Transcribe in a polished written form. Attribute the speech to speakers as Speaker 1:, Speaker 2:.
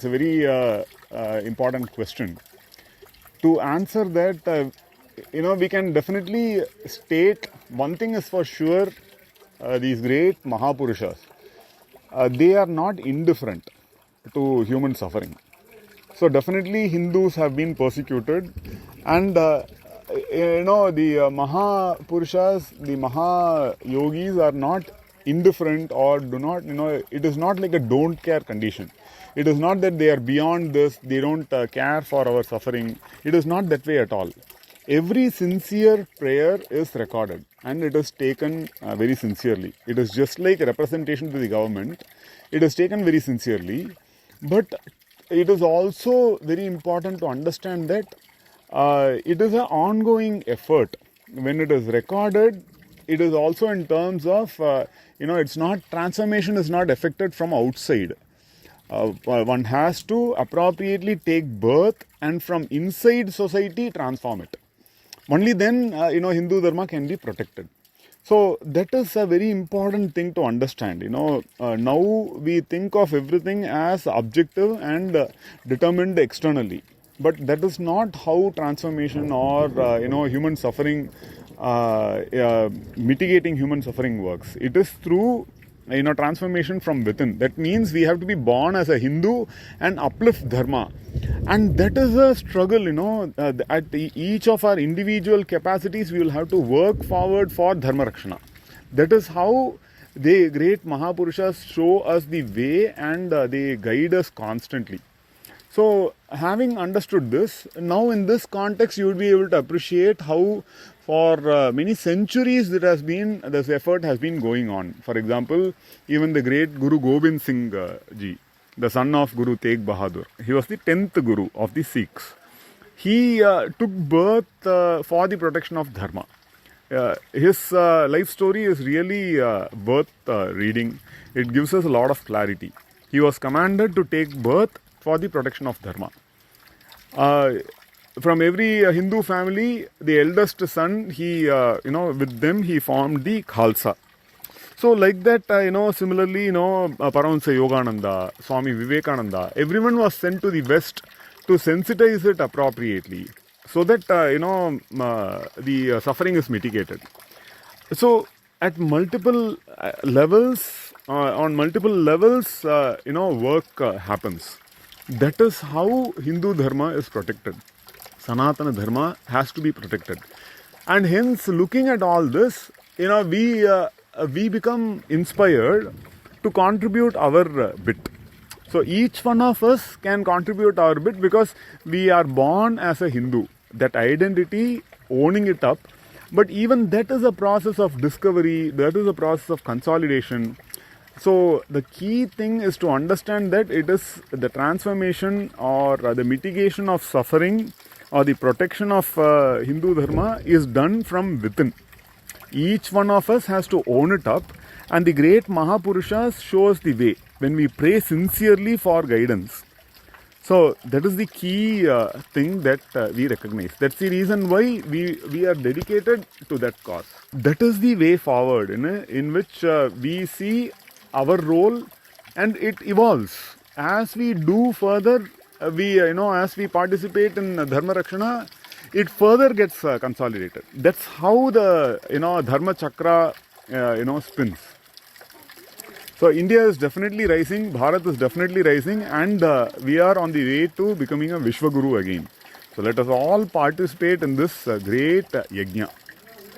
Speaker 1: It's a very important question. To answer that, we can definitely state one thing is for sure, these great Mahapurushas, they are not indifferent to human suffering. So definitely Hindus have been persecuted, and the Mahapurushas, the Maha-yogis are not indifferent or do not, it is not like a don't care condition. It is not that they are beyond this, they don't care for our suffering. It is not that way at all. Every sincere prayer is recorded and it is taken very sincerely. It is just like a representation to the government. It is taken very sincerely, but it is also very important to understand that it is an ongoing effort. When it is recorded, it is also in terms of, it's not, transformation is not affected from outside. One has to appropriately take birth and from inside society transform it. Only then, Hindu Dharma can be protected. So that is a very important thing to understand. Now we think of everything as objective and determined externally. But that is not how transformation or, human suffering, mitigating human suffering works. It is through transformation from within. That means we have to be born as a Hindu and uplift dharma. And that is a struggle, at each of our individual capacities, we will have to work forward for dharma rakshana. That is how the great Mahapurushas show us the way and they guide us constantly. So, having understood this, now in this context, you will be able to appreciate how for many centuries this effort has been going on. For example, even the great Guru Gobind Singh ji, the son of Guru Tegh Bahadur, he was the 10th Guru of the Sikhs. He took birth for the protection of Dharma. His life story is really worth reading. It gives us a lot of clarity. He was commanded to take birth for the protection of Dharma. From every Hindu family, the eldest son, he, with them he formed the Khalsa. So like that, similarly, Paramahansa Yogananda, Swami Vivekananda, everyone was sent to the West to sensitize it appropriately so that, the suffering is mitigated. So at multiple levels, work happens. That is how Hindu Dharma is protected. Sanatana Dharma has to be protected. And hence, looking at all this, we become inspired to contribute our bit. So each one of us can contribute our bit because we are born as a Hindu. That identity, owning it up. But even that is a process of discovery, that is a process of consolidation. So the key thing is to understand that it is the transformation or the mitigation of suffering or the protection of Hindu Dharma is done from within. Each one of us has to own it up, and the great Mahapurushas show us the way when we pray sincerely for guidance. So that is the key thing that we recognize. That's the reason why we are dedicated to that cause. That is the way forward in which we see our role, and it evolves. As we do further, as we participate in Dharma Rakshana, it further gets consolidated. That's how the, Dharma Chakra, spins. So India is definitely rising, Bharat is definitely rising, and we are on the way to becoming a Vishwaguru again. So let us all participate in this great yajna.